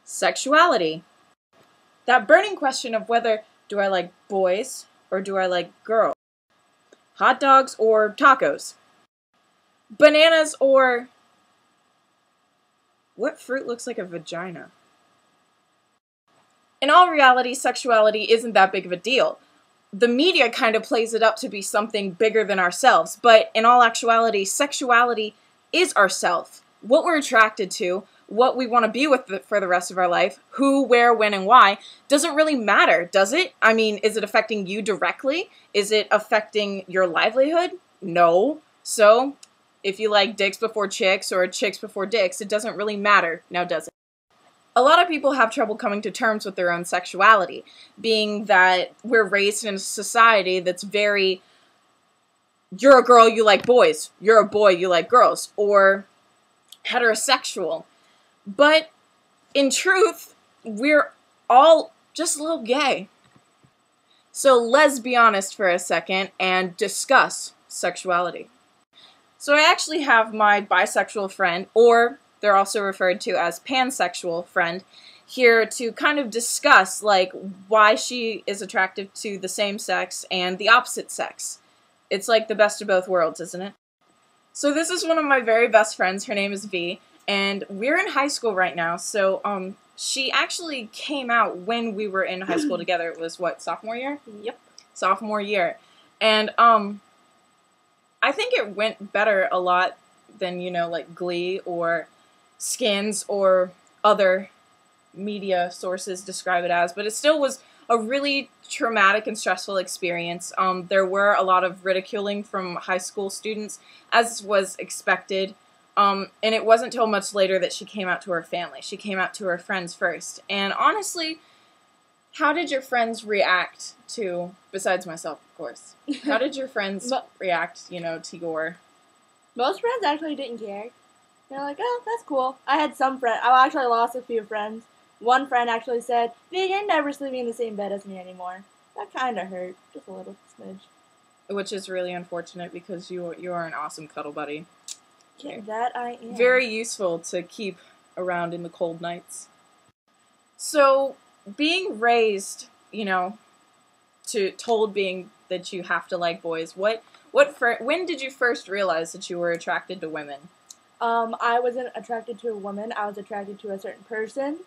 Sexuality. That burning question of whether do I like boys or do I like girls? Hot dogs or tacos? Bananas or... what fruit looks like a vagina? In all reality, sexuality isn't that big of a deal. The media kind of plays it up to be something bigger than ourselves, but in all actuality, sexuality is ourself. What we're attracted to, what we want to be with for the rest of our life, who, where, when, and why, doesn't really matter, does it? I mean, is it affecting you directly? Is it affecting your livelihood? No. So, if you like dicks before chicks or chicks before dicks, it doesn't really matter, now does it? A lot of people have trouble coming to terms with their own sexuality, being that we're raised in a society that's very, you're a girl, you like boys, you're a boy, you like girls, or heterosexual. But in truth, we're all just a little gay. So let's be honest for a second and discuss sexuality. So I actually have my bisexual friend, or they're also referred to as pansexual friend, here to kind of discuss like why she is attracted to the same sex and the opposite sex. It's like the best of both worlds, isn't it? So this is one of my very best friends. Her name is V, and we're in high school right now. So she actually came out when we were in high school together. It was what, sophomore year? Yep. Sophomore year. And I think it went better a lot than, you know, like Glee or Skins or other media sources describe it as, but it still was a really traumatic and stressful experience. There were a lot of ridiculing from high school students, as was expected, and it wasn't until much later that she came out to her family. She came out to her friends first, and honestly, how did your friends react to, besides myself, of course, how did your friends react, you know, to your... Most friends actually didn't care. They're like, oh, that's cool. I had some friends. I actually lost a few friends. One friend actually said, "V, you're never sleeping in the same bed as me anymore." That kind of hurt. Just a little smidge. Which is really unfortunate because you are an awesome cuddle buddy. Yeah, that I am. Very useful to keep around in the cold nights. So, being raised, you know, told being that you have to like boys, when did you first realize that you were attracted to women? I wasn't attracted to a woman. I was attracted to a certain person,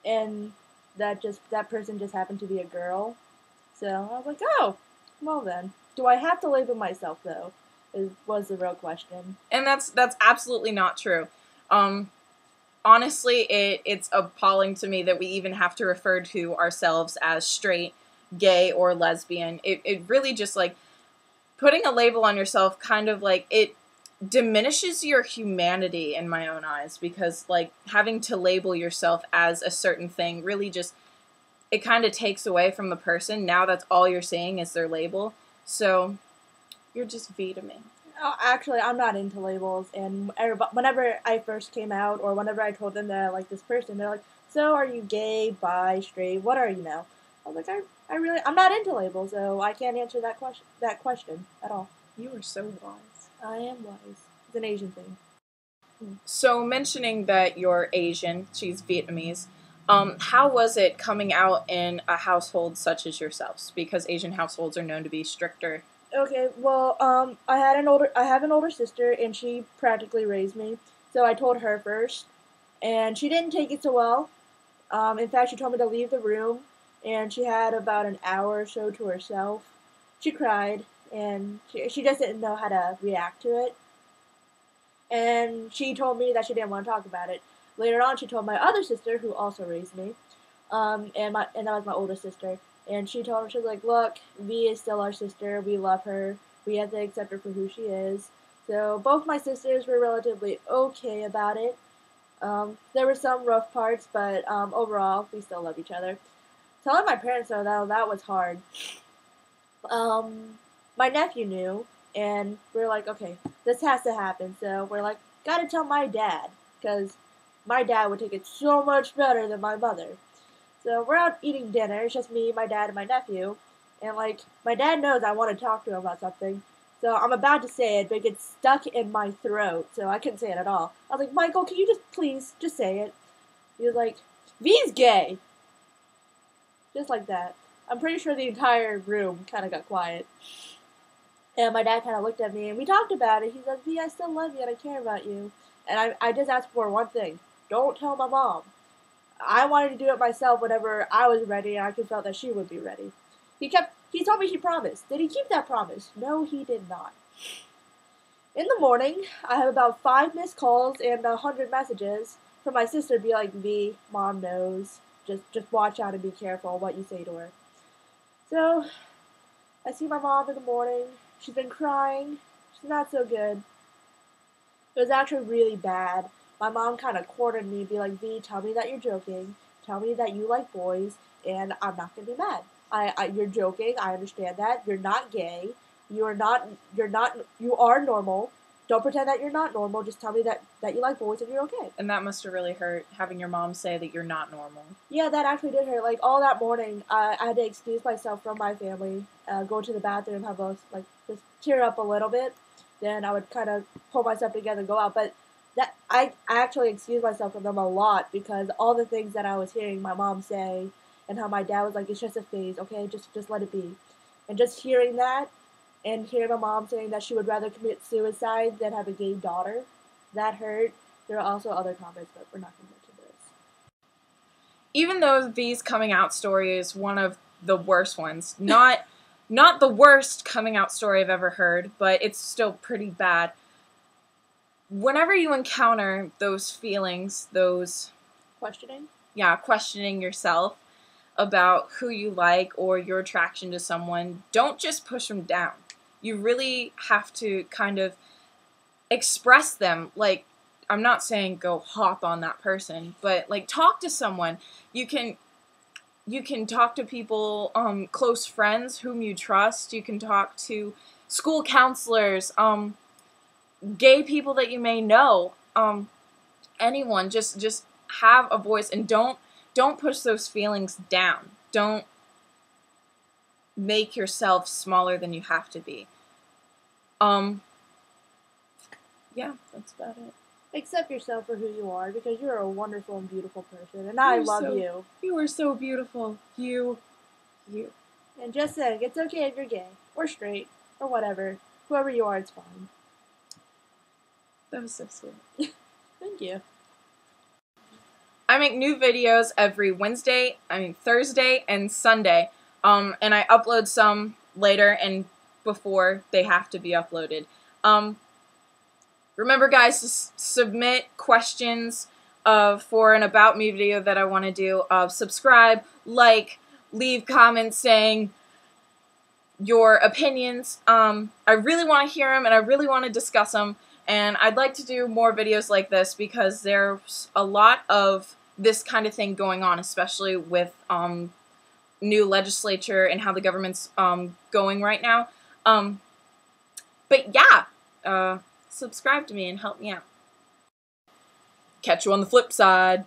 and that person just happened to be a girl. So I was like, oh, well then. Do I have to label myself though? Was the real question. And that's absolutely not true. Honestly, it's appalling to me that we even have to refer to ourselves as straight, gay, or lesbian. It really just like putting a label on yourself kind of like it diminishes your humanity in my own eyes, because like having to label yourself as a certain thing really just, it kind of takes away from the person. Now that's all you're seeing is their label. So you're just V to me. Oh, actually, I'm not into labels, and whenever I first came out, or whenever I told them that I like this person, they're like, so are you gay, bi, straight, what are you now? I was like, I'm not into labels, so I can't answer that question at all. You are so wise. I am wise. It's an Asian thing. So mentioning that you're Asian, she's Vietnamese, how was it coming out in a household such as yourselves? Because Asian households are known to be stricter. Okay, well, I have an older sister, and she practically raised me. So I told her first, and she didn't take it so well. In fact, she told me to leave the room, and she had about an hour or so to herself. She cried, and she just didn't know how to react to it. And she told me that she didn't want to talk about it. Later on, she told my other sister, who also raised me, and that was my older sister. And she told her, she was like, look, V is still our sister. We love her. We have to accept her for who she is. So both my sisters were relatively okay about it. There were some rough parts, but overall, we still love each other. Telling my parents, though, that was hard. My nephew knew, and we were like, okay, this has to happen. So we're like, gotta tell my dad, because my dad would take it so much better than my mother. So we're out eating dinner. It's just me, my dad, and my nephew. And, like, my dad knows I want to talk to him about something. So I'm about to say it, but it gets stuck in my throat, so I couldn't say it at all. I was like, Michael, can you just please, just say it? He was like, V's gay. Just like that. I'm pretty sure the entire room kind of got quiet. And my dad kind of looked at me, and we talked about it. He said, V, I still love you, and I care about you. And I just asked for one thing. Don't tell my mom. I wanted to do it myself whenever I was ready, and I could felt that she would be ready. He told me he promised. Did he keep that promise? No, he did not. In the morning, I have about 5 missed calls and 100 messages from my sister be like, V, mom knows. Just watch out and be careful what you say to her. So, I see my mom in the morning. She's been crying. She's not so good. It was actually really bad. My mom kind of cornered me, be like, V, tell me that you're joking. Tell me that you like boys, and I'm not gonna be mad. You're joking. I understand that. You're not gay. You are normal. Don't pretend that you're not normal. Just tell me that you like boys and you're okay. And that must have really hurt, having your mom say that you're not normal. Yeah, that actually did hurt. Like, all that morning, I had to excuse myself from my family, go to the bathroom, have a, just tear up a little bit. Then I would kind of pull myself together and go out. But that I actually excused myself from them a lot because all the things that I was hearing my mom say and how my dad was like, it's just a phase, okay, just let it be. And just hearing that and hearing my mom saying that she would rather commit suicide than have a gay daughter, that hurt. There are also other comments, but we're not going to mention those. Even though V's coming out story is one of the worst ones, not the worst coming out story I've ever heard, but it's still pretty bad. Whenever you encounter those feelings, those... Questioning? Yeah, questioning yourself about who you like or your attraction to someone, don't just push them down. You really have to kind of express them. Like, I'm not saying go hop on that person, but like talk to someone. You can talk to people, close friends whom you trust. You can talk to school counselors, gay people that you may know, anyone. Just have a voice and don't push those feelings down. Don't make yourself smaller than you have to be. Yeah, that's about it. Accept yourself for who you are because you're a wonderful and beautiful person, and I love you. You are so beautiful. You. And just saying, it's okay if you're gay or straight or whatever. Whoever you are, it's fine. That was so sweet. Thank you. I make new videos every Thursday and Sunday. And I upload some later and before they have to be uploaded. Remember, guys, to submit questions for an About Me video that I want to do. Subscribe, like, leave comments saying your opinions. I really want to hear them and I really want to discuss them. And I'd like to do more videos like this because there's a lot of this kind of thing going on, especially with new legislature and how the government's going right now. But yeah, subscribe to me and help me out. Catch you on the flip side.